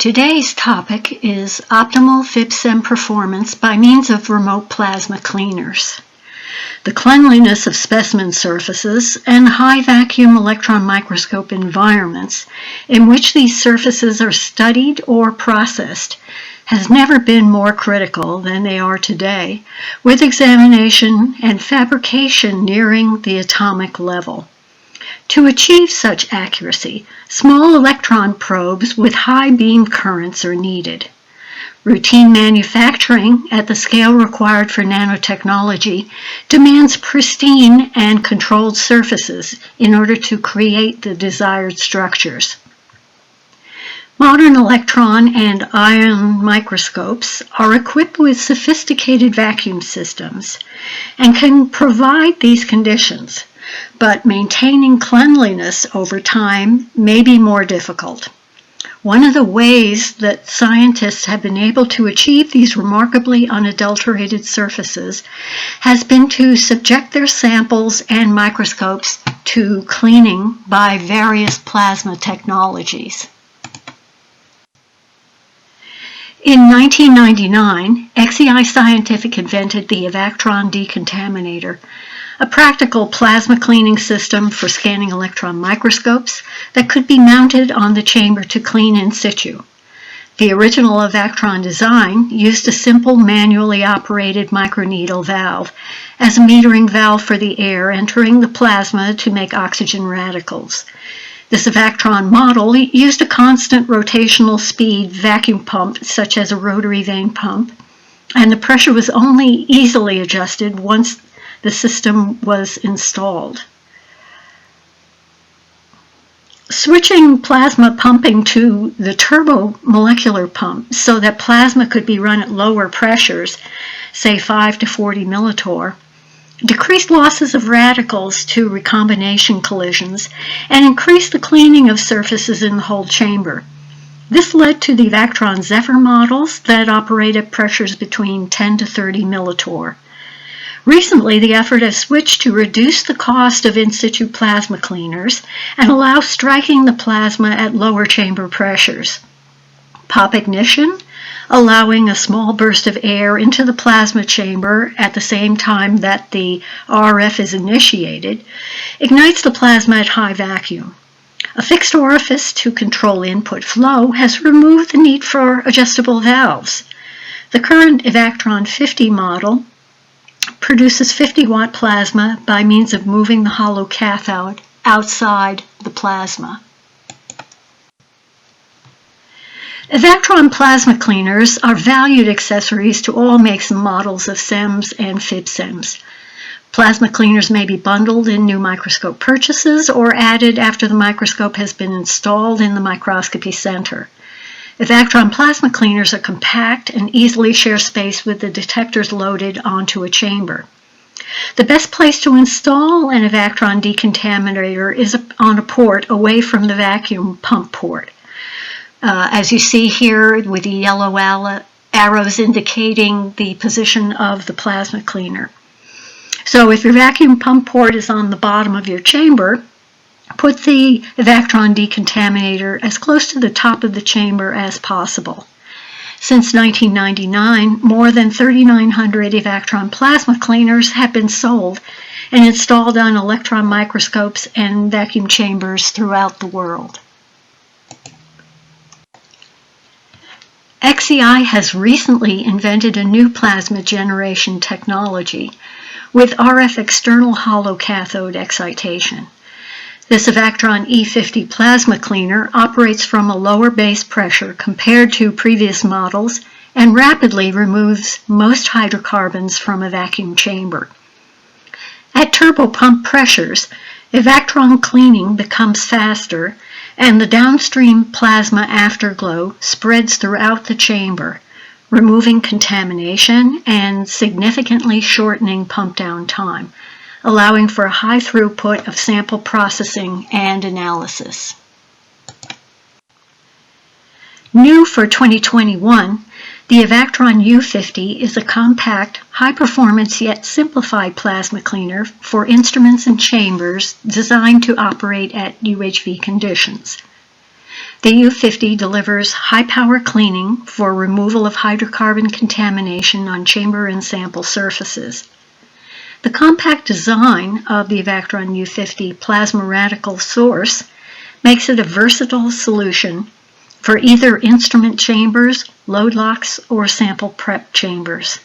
Today's topic is optimal FIB-SEM performance by means of remote plasma cleaners. The cleanliness of specimen surfaces and high vacuum electron microscope environments in which these surfaces are studied or processed has never been more critical than they are today, with examination and fabrication nearing the atomic level. To achieve such accuracy, small electron probes with high beam currents are needed. Routine manufacturing at the scale required for nanotechnology demands pristine and controlled surfaces in order to create the desired structures. Modern electron and ion microscopes are equipped with sophisticated vacuum systems and can provide these conditions, but maintaining cleanliness over time may be more difficult. One of the ways that scientists have been able to achieve these remarkably unadulterated surfaces has been to subject their samples and microscopes to cleaning by various plasma technologies. In 1999, XEI Scientific invented the Evactron decontaminator, a practical plasma cleaning system for scanning electron microscopes that could be mounted on the chamber to clean in situ. The original Evactron design used a simple manually operated microneedle valve as a metering valve for the air entering the plasma to make oxygen radicals. This Evactron model used a constant rotational speed vacuum pump such as a rotary vane pump, and the pressure was only easily adjusted once the system was installed. Switching plasma pumping to the turbomolecular pump so that plasma could be run at lower pressures, say 5 to 40 millitorr, decreased losses of radicals to recombination collisions and increased the cleaning of surfaces in the whole chamber. This led to the Evactron Zephyr models that operate at pressures between 10 to 30 millitorr. Recently, the effort has switched to reduce the cost of in situ plasma cleaners and allow striking the plasma at lower chamber pressures. Pop ignition, allowing a small burst of air into the plasma chamber at the same time that the RF is initiated, ignites the plasma at high vacuum. A fixed orifice to control input flow has removed the need for adjustable valves. The current Evactron 50 model produces 50-watt plasma by means of moving the hollow cathode outside the plasma. Evactron plasma cleaners are valued accessories to all makes and models of SEMs and FIB-SEMs. Plasma cleaners may be bundled in new microscope purchases or added after the microscope has been installed in the microscopy center. Evactron plasma cleaners are compact and easily share space with the detectors loaded onto a chamber. The best place to install an Evactron decontaminator is on a port away from the vacuum pump port. As you see here with the yellow arrows indicating the position of the plasma cleaner. So if your vacuum pump port is on the bottom of your chamber, put the Evactron decontaminator as close to the top of the chamber as possible. Since 1999, more than 3,900 Evactron plasma cleaners have been sold and installed on electron microscopes and vacuum chambers throughout the world. XEI has recently invented a new plasma generation technology with RF external hollow cathode excitation. This Evactron E50 plasma cleaner operates from a lower base pressure compared to previous models and rapidly removes most hydrocarbons from a vacuum chamber. At turbopump pressures, Evactron cleaning becomes faster and the downstream plasma afterglow spreads throughout the chamber, removing contamination and significantly shortening pump down time, allowing for a high throughput of sample processing and analysis. New for 2021, the Evactron U50 is a compact, high-performance yet simplified plasma cleaner for instruments and chambers designed to operate at UHV conditions. The U50 delivers high-power cleaning for removal of hydrocarbon contamination on chamber and sample surfaces. The compact design of the Evactron U50 Plasma Radical source makes it a versatile solution for either instrument chambers, load locks, or sample prep chambers.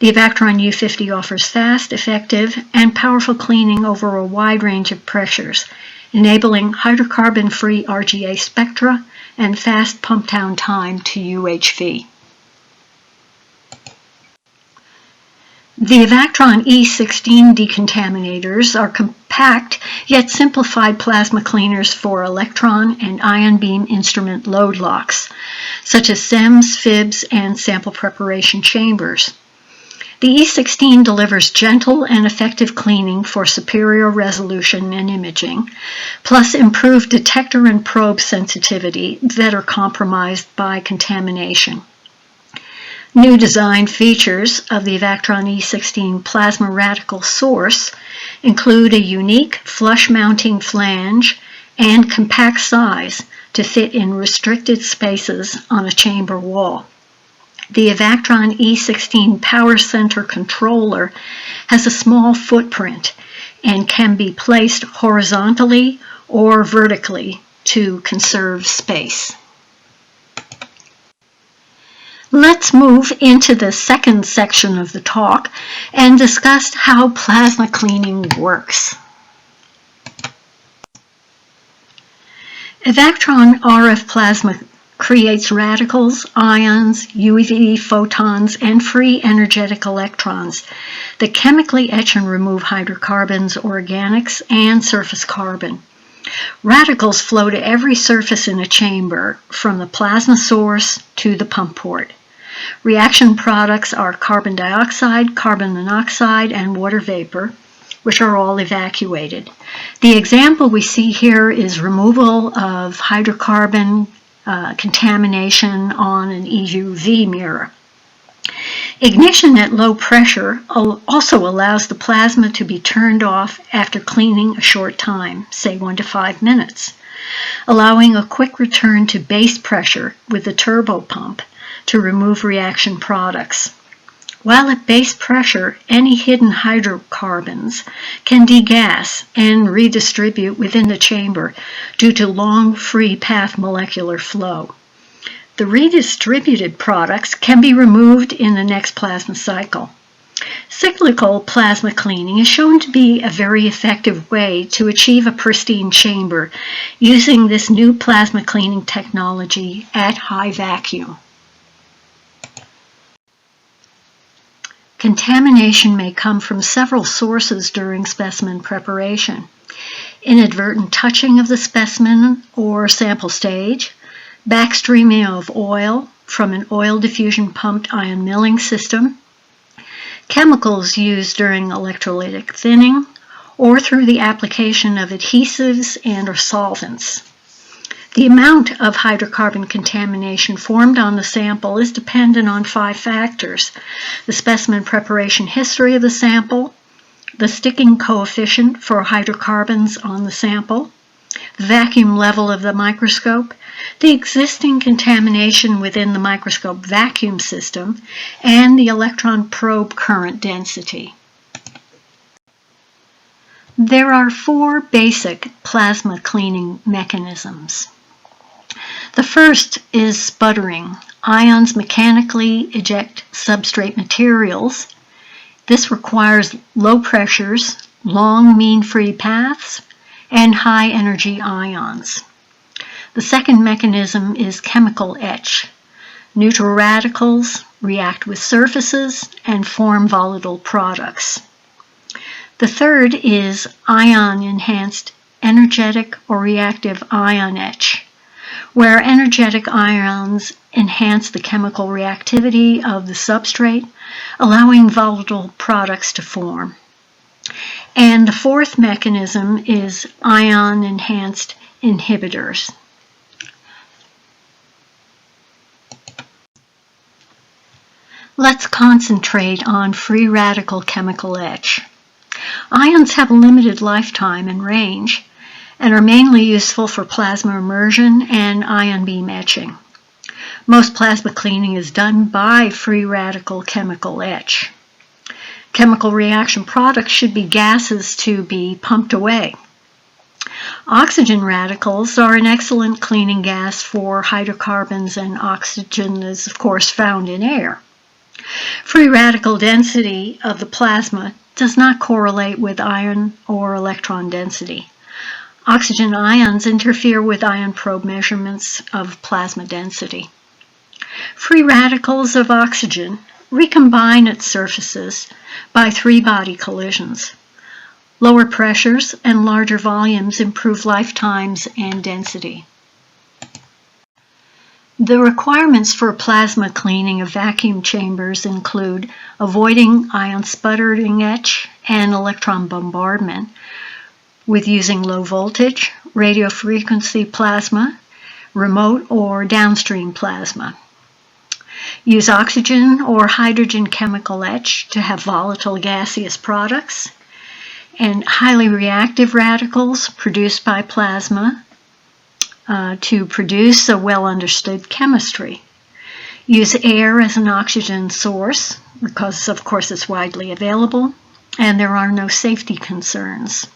The Evactron U50 offers fast, effective, and powerful cleaning over a wide range of pressures, enabling hydrocarbon-free RGA spectra and fast pump-down time to UHV. The Evactron E16 decontaminators are compact yet simplified plasma cleaners for electron and ion beam instrument load locks, such as SEMs, FIBs, and sample preparation chambers. The E16 delivers gentle and effective cleaning for superior resolution and imaging, plus improved detector and probe sensitivity that are compromised by contamination. New design features of the Evactron E16 Plasma Radical source include a unique flush-mounting flange and compact size to fit in restricted spaces on a chamber wall. The Evactron E16 Power Center controller has a small footprint and can be placed horizontally or vertically to conserve space. Let's move into the second section of the talk and discuss how plasma cleaning works. Evactron RF plasma creates radicals, ions, UV photons, and free energetic electrons that chemically etch and remove hydrocarbons, organics, and surface carbon. Radicals flow to every surface in a chamber, from the plasma source to the pump port. Reaction products are carbon dioxide, carbon monoxide, and water vapor, which are all evacuated. The example we see here is removal of hydrocarbon contamination on an EUV mirror. Ignition at low pressure also allows the plasma to be turned off after cleaning a short time, say 1 to 5 minutes, allowing a quick return to base pressure with the turbo pump to remove reaction products. While at base pressure, any hidden hydrocarbons can degas and redistribute within the chamber due to long free path molecular flow. The redistributed products can be removed in the next plasma cycle. Cyclical plasma cleaning is shown to be a very effective way to achieve a pristine chamber using this new plasma cleaning technology at high vacuum. Contamination may come from several sources during specimen preparation. Inadvertent touching of the specimen or sample stage, backstreaming of oil from an oil diffusion pumped ion milling system, chemicals used during electrolytic thinning, or through the application of adhesives and or solvents. The amount of hydrocarbon contamination formed on the sample is dependent on 5 factors: the specimen preparation history of the sample, the sticking coefficient for hydrocarbons on the sample, the vacuum level of the microscope, the existing contamination within the microscope vacuum system, and the electron probe current density. There are 4 basic plasma cleaning mechanisms. The first is sputtering. Ions mechanically eject substrate materials. This requires low pressures, long mean free paths, and high energy ions. The second mechanism is chemical etch. Neutral radicals react with surfaces and form volatile products. The third is ion-enhanced energetic or reactive ion etch, where energetic ions enhance the chemical reactivity of the substrate, allowing volatile products to form. And the fourth mechanism is ion-enhanced inhibitors. Let's concentrate on free radical chemical etch. Ions have a limited lifetime and range, and are mainly useful for plasma immersion and ion beam etching. Most plasma cleaning is done by free radical chemical etch. Chemical reaction products should be gases to be pumped away. Oxygen radicals are an excellent cleaning gas for hydrocarbons, and oxygen is, of course, found in air. Free radical density of the plasma does not correlate with ion or electron density. Oxygen ions interfere with ion probe measurements of plasma density. Free radicals of oxygen recombine at surfaces by three-body collisions. Lower pressures and larger volumes improve lifetimes and density. The requirements for plasma cleaning of vacuum chambers include avoiding ion sputtering etch and electron bombardment with using low voltage, radio frequency plasma, remote or downstream plasma. Use oxygen or hydrogen chemical etch to have volatile gaseous products, and highly reactive radicals produced by plasma to produce a well-understood chemistry. Use air as an oxygen source because, of course, it's widely available and there are no safety concerns.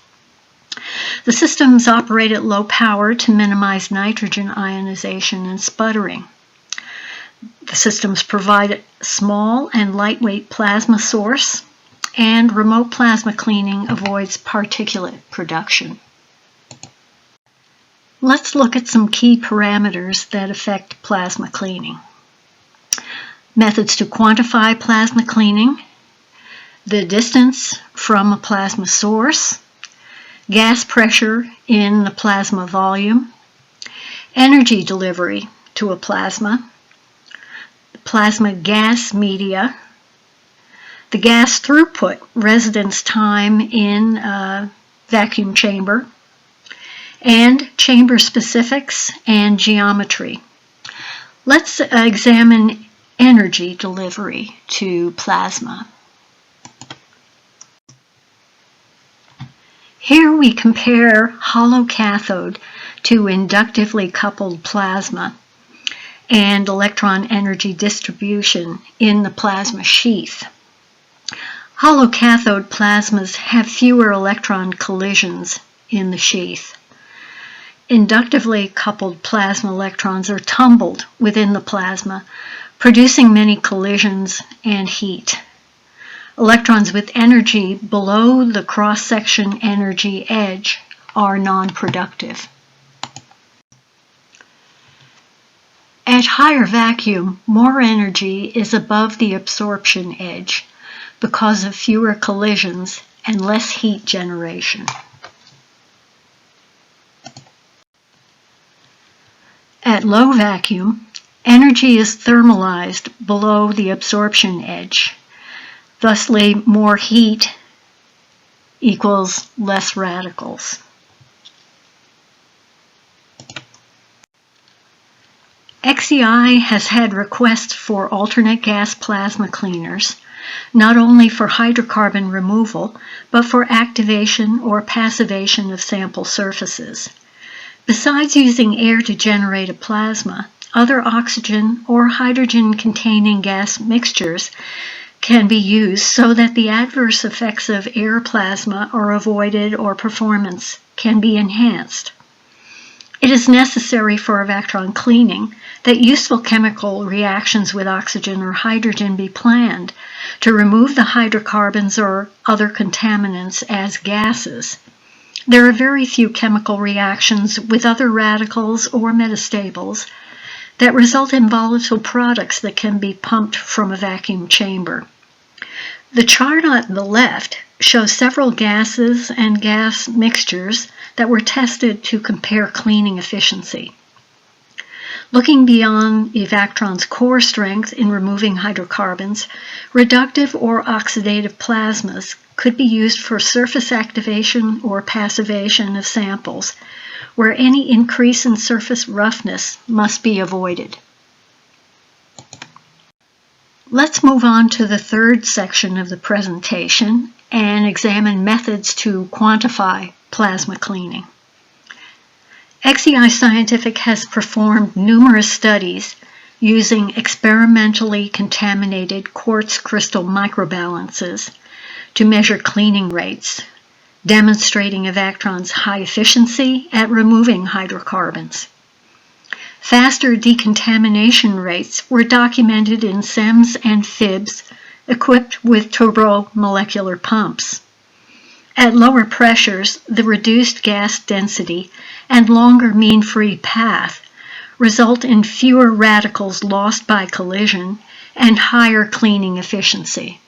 The systems operate at low power to minimize nitrogen ionization and sputtering. The systems provide a small and lightweight plasma source, and remote plasma cleaning avoids particulate production. Let's look at some key parameters that affect plasma cleaning. Methods to quantify plasma cleaning: the distance from a plasma source, gas pressure in the plasma volume, energy delivery to a plasma, plasma gas media, the gas throughput residence time in a vacuum chamber, and chamber specifics and geometry. Let's examine energy delivery to plasma. Here we compare hollow cathode to inductively coupled plasma and electron energy distribution in the plasma sheath. Hollow cathode plasmas have fewer electron collisions in the sheath. Inductively coupled plasma electrons are tumbled within the plasma, producing many collisions and heat. Electrons with energy below the cross-section energy edge are non-productive. At higher vacuum, more energy is above the absorption edge because of fewer collisions and less heat generation. At low vacuum, energy is thermalized below the absorption edge. Thusly, more heat equals less radicals. XEI has had requests for alternate gas plasma cleaners, not only for hydrocarbon removal, but for activation or passivation of sample surfaces. Besides using air to generate a plasma, other oxygen or hydrogen-containing gas mixtures can be used so that the adverse effects of air plasma are avoided or performance can be enhanced. It is necessary for Evactron cleaning that useful chemical reactions with oxygen or hydrogen be planned to remove the hydrocarbons or other contaminants as gases. There are very few chemical reactions with other radicals or metastables that result in volatile products that can be pumped from a vacuum chamber. The chart on the left shows several gases and gas mixtures that were tested to compare cleaning efficiency. Looking beyond Evactron's core strength in removing hydrocarbons, reductive or oxidative plasmas could be used for surface activation or passivation of samples, where any increase in surface roughness must be avoided. Let's move on to the third section of the presentation and examine methods to quantify plasma cleaning. XEI Scientific has performed numerous studies using experimentally contaminated quartz crystal microbalances to measure cleaning rates, demonstrating Evactron's high efficiency at removing hydrocarbons. Faster decontamination rates were documented in SEMs and FIBs equipped with turbomolecular pumps. At lower pressures, the reduced gas density and longer mean-free path result in fewer radicals lost by collision and higher cleaning efficiency.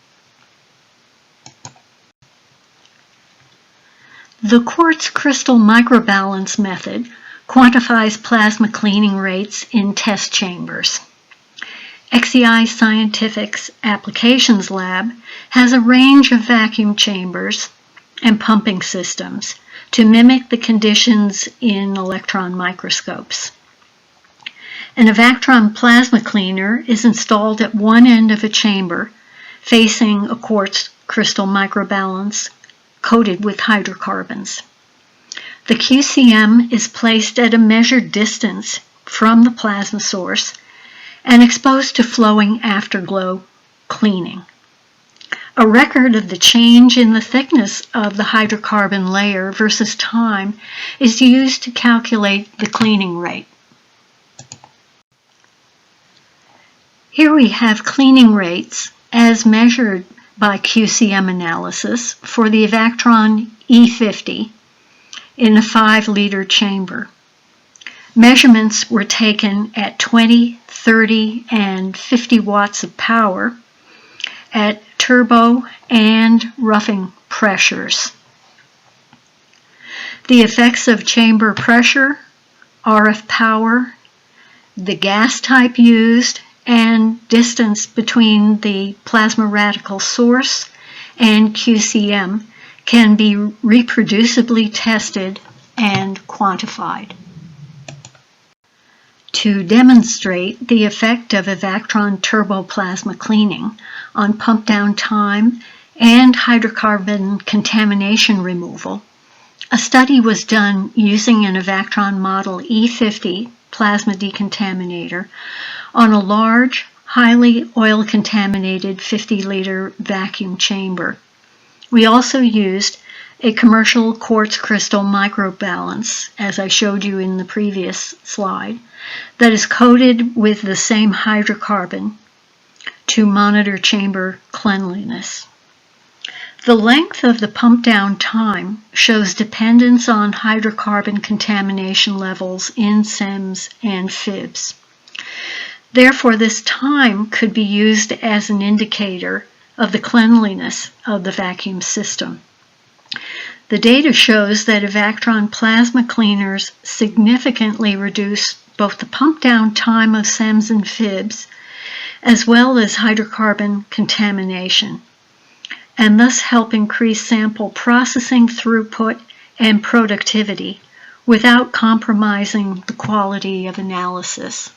The quartz crystal microbalance method quantifies plasma cleaning rates in test chambers. XEI Scientific's Applications Lab has a range of vacuum chambers and pumping systems to mimic the conditions in electron microscopes. An Evactron plasma cleaner is installed at one end of a chamber facing a quartz crystal microbalance coated with hydrocarbons. The QCM is placed at a measured distance from the plasma source and exposed to flowing afterglow cleaning. A record of the change in the thickness of the hydrocarbon layer versus time is used to calculate the cleaning rate. Here we have cleaning rates as measured by QCM analysis for the Evactron E50 in a 5-liter chamber. Measurements were taken at 20, 30, and 50 watts of power at turbo and roughing pressures. The effects of chamber pressure, RF power, the gas type used, and distance between the plasma radical source and QCM can be reproducibly tested and quantified. To demonstrate the effect of Evactron turboplasma cleaning on pump down time and hydrocarbon contamination removal, a study was done using an Evactron Model E50 plasma decontaminator on a large, highly oil-contaminated 50-liter vacuum chamber. We also used a commercial quartz crystal microbalance, as I showed you in the previous slide, that is coated with the same hydrocarbon to monitor chamber cleanliness. The length of the pump down time shows dependence on hydrocarbon contamination levels in SEMs and FIBs. Therefore, this time could be used as an indicator of the cleanliness of the vacuum system. The data shows that Evactron plasma cleaners significantly reduce both the pump down time of SEMs and FIBs, as well as hydrocarbon contamination, and thus help increase sample processing throughput and productivity without compromising the quality of analysis.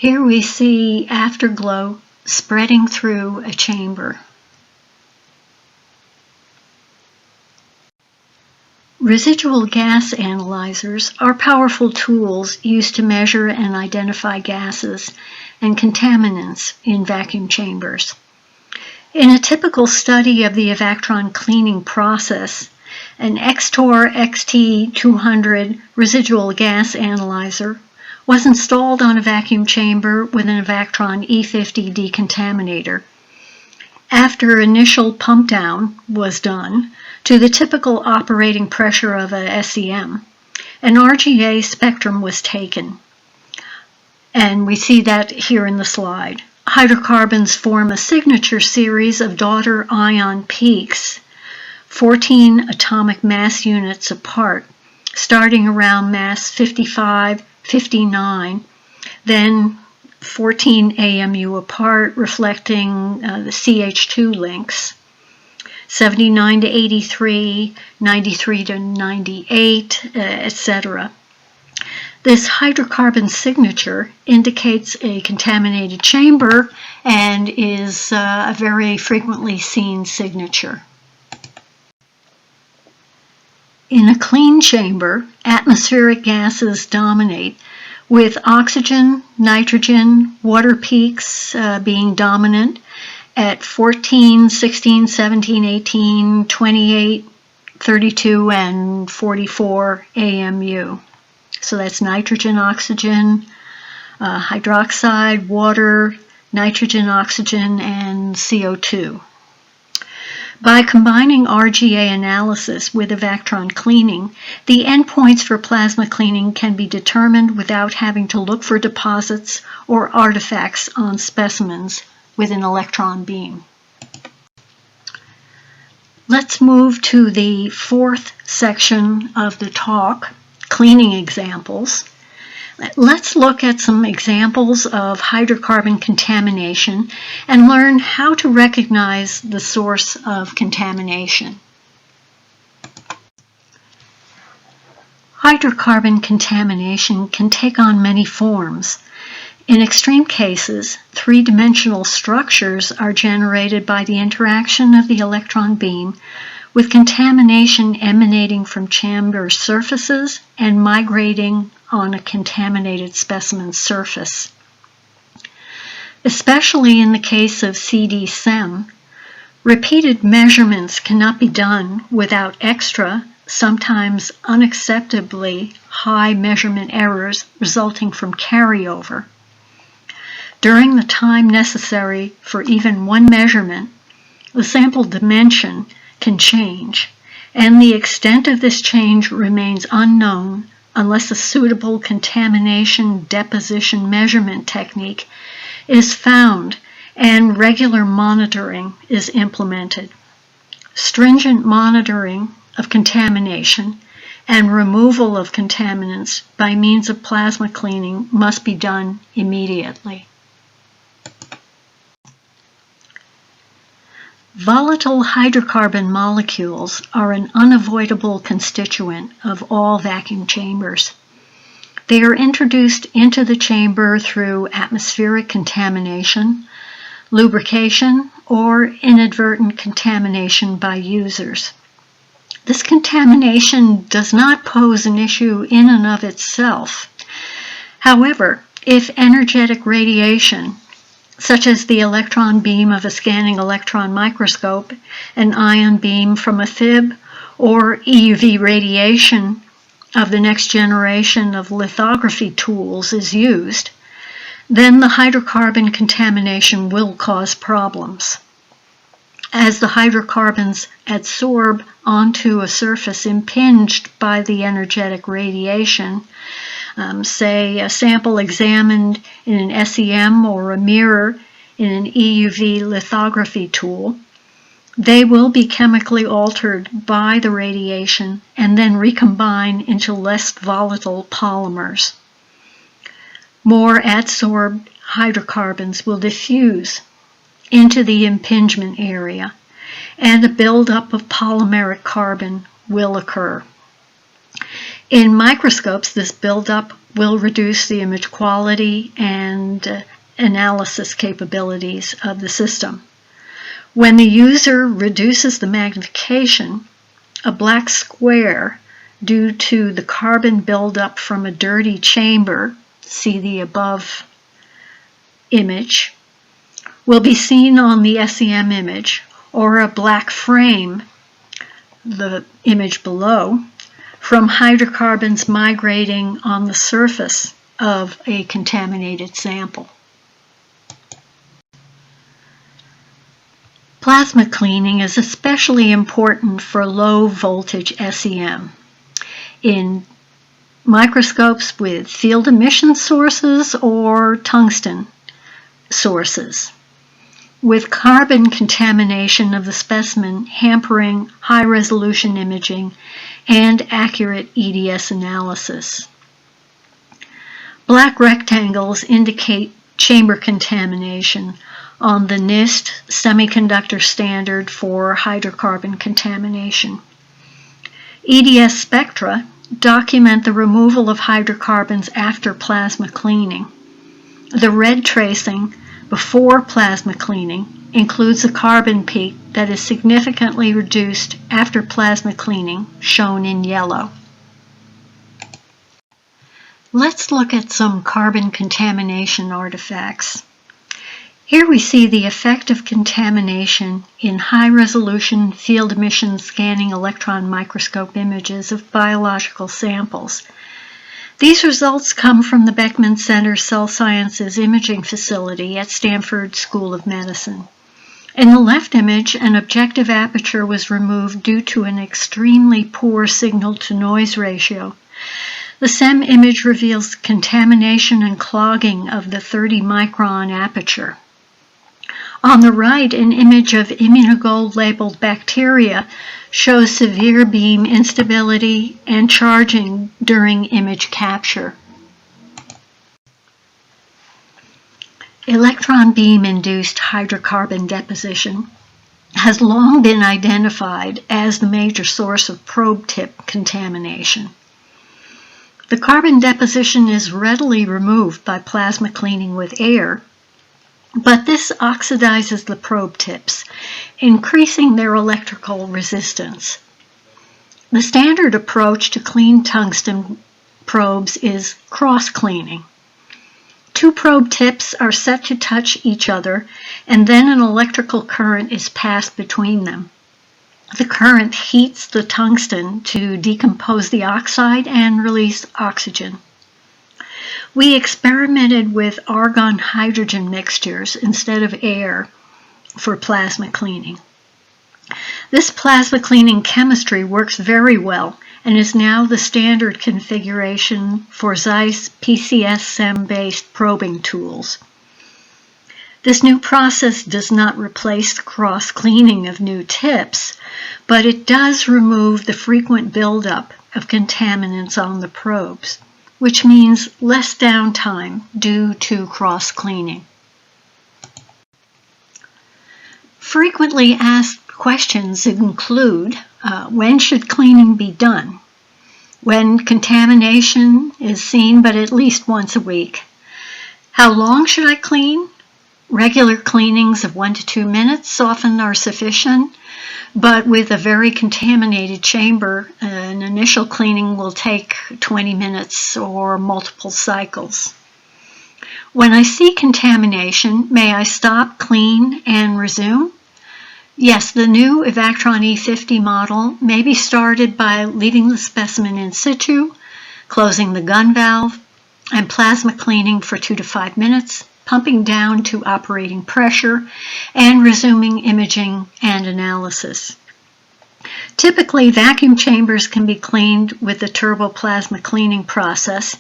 Here we see afterglow spreading through a chamber. Residual gas analyzers are powerful tools used to measure and identify gases and contaminants in vacuum chambers. In a typical study of the Evactron cleaning process, an XTOR XT200 residual gas analyzer was installed on a vacuum chamber with an Evactron E50 decontaminator. After initial pump down was done to the typical operating pressure of a SEM, an RGA spectrum was taken. And we see that here in the slide. Hydrocarbons form a signature series of daughter ion peaks, 14 atomic mass units apart, starting around mass 55, 59, then 14 AMU apart, reflecting the CH2 links, 79 to 83, 93 to 98, etc. This hydrocarbon signature indicates a contaminated chamber and is a very frequently seen signature. In a clean chamber, atmospheric gases dominate, with oxygen, nitrogen, water peaks being dominant at 14, 16, 17, 18, 28, 32, and 44 AMU. So that's nitrogen, oxygen, hydroxide, water, nitrogen, oxygen, and CO2. By combining RGA analysis with Evactron cleaning, the endpoints for plasma cleaning can be determined without having to look for deposits or artifacts on specimens with an electron beam. Let's move to the fourth section of the talk, cleaning examples. Let's look at some examples of hydrocarbon contamination and learn how to recognize the source of contamination. Hydrocarbon contamination can take on many forms. In extreme cases, three-dimensional structures are generated by the interaction of the electron beam with contamination emanating from chamber surfaces and migrating on a contaminated specimen surface. Especially in the case of CD SEM, repeated measurements cannot be done without extra, sometimes unacceptably high measurement errors resulting from carryover. During the time necessary for even one measurement, the sample dimension can change, and the extent of this change remains unknown unless a suitable contamination deposition measurement technique is found and regular monitoring is implemented. Stringent monitoring of contamination and removal of contaminants by means of plasma cleaning must be done immediately. Volatile hydrocarbon molecules are an unavoidable constituent of all vacuum chambers. They are introduced into the chamber through atmospheric contamination, lubrication, or inadvertent contamination by users. This contamination does not pose an issue in and of itself. However, if energetic radiation, such as the electron beam of a scanning electron microscope, an ion beam from a fib, or EUV radiation of the next generation of lithography tools is used, then the hydrocarbon contamination will cause problems. As the hydrocarbons adsorb onto a surface impinged by the energetic radiation, say a sample examined in an SEM or a mirror in an EUV lithography tool, they will be chemically altered by the radiation and then recombine into less volatile polymers. More adsorbed hydrocarbons will diffuse into the impingement area, and a buildup of polymeric carbon will occur. In microscopes, this buildup will reduce the image quality and analysis capabilities of the system. When the user reduces the magnification, a black square due to the carbon buildup from a dirty chamber, see the above image, will be seen on the SEM image, or a black frame, the image below, from hydrocarbons migrating on the surface of a contaminated sample. Plasma cleaning is especially important for low voltage SEM. In microscopes with field emission sources or tungsten sources, with carbon contamination of the specimen hampering high-resolution imaging and accurate EDS analysis. Black rectangles indicate chamber contamination on the NIST semiconductor standard for hydrocarbon contamination. EDS spectra document the removal of hydrocarbons after plasma cleaning. The red tracing before plasma cleaning includes a carbon peak that is significantly reduced after plasma cleaning, shown in yellow. Let's look at some carbon contamination artifacts. Here we see the effect of contamination in high-resolution field emission scanning electron microscope images of biological samples. These results come from the Beckman Center Cell Sciences Imaging Facility at Stanford School of Medicine. In the left image, an objective aperture was removed due to an extremely poor signal-to-noise ratio. The SEM image reveals contamination and clogging of the 30-micron aperture. On the right, an image of immunogold-labeled bacteria shows severe beam instability and charging during image capture. Electron beam-induced hydrocarbon deposition has long been identified as the major source of probe tip contamination. The carbon deposition is readily removed by plasma cleaning with air, but this oxidizes the probe tips, increasing their electrical resistance. The standard approach to clean tungsten probes is cross-cleaning. Two probe tips are set to touch each other, and then an electrical current is passed between them. The current heats the tungsten to decompose the oxide and release oxygen. We experimented with argon-hydrogen mixtures instead of air for plasma cleaning. This plasma cleaning chemistry works very well and is now the standard configuration for Zeiss PCS SEM-based probing tools. This new process does not replace the cross-cleaning of new tips, but it does remove the frequent buildup of contaminants on the probes, which means less downtime due to cross-cleaning. Frequently asked questions include, when should cleaning be done? When contamination is seen but at least once a week? How long should I clean? Regular cleanings of 1 to 2 minutes often are sufficient, but with a very contaminated chamber, an initial cleaning will take 20 minutes or multiple cycles. When I see contamination, may I stop, clean, and resume? Yes, the new Evactron E50 model may be started by leaving the specimen in situ, closing the gun valve, and plasma cleaning for 2 to 5 minutes, pumping down to operating pressure, and resuming imaging and analysis. Typically, vacuum chambers can be cleaned with the turboplasma cleaning process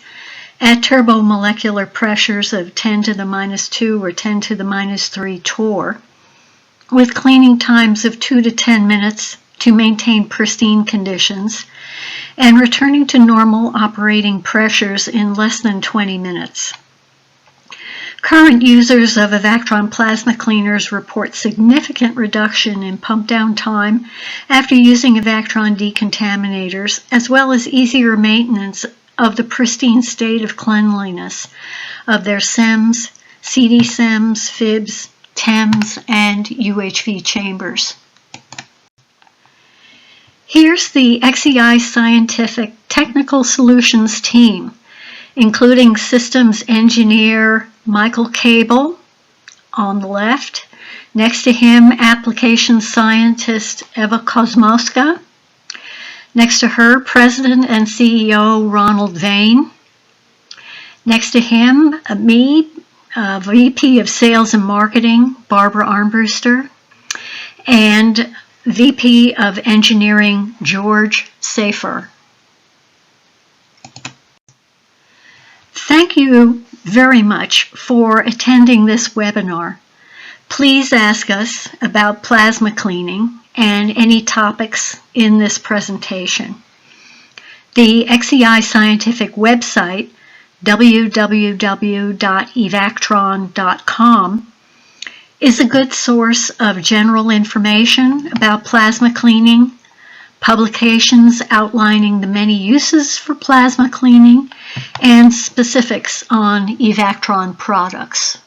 at turbomolecular pressures of 10 to the -2 or 10 to the -3 torr, with cleaning times of 2 to 10 minutes to maintain pristine conditions, and returning to normal operating pressures in less than 20 minutes. Current users of Evactron plasma cleaners report significant reduction in pump down time after using Evactron decontaminators, as well as easier maintenance of the pristine state of cleanliness of their SEMs, CD-SEMs, FIBs, TEMs, and UHV chambers. Here's the XEI Scientific Technical Solutions team, including systems engineer Michael Cable on the left. Next to him, application scientist Eva Kosmowska. Next to her, President and CEO Ronald Vane. Next to him, me, VP of Sales and Marketing Barbara Armbruster, and VP of Engineering George Safer. Thank you very much for attending this webinar. Please ask us about plasma cleaning and any topics in this presentation. The XEI Scientific website, www.evactron.com, is a good source of general information about plasma cleaning, publications outlining the many uses for plasma cleaning, and specifics on Evactron products.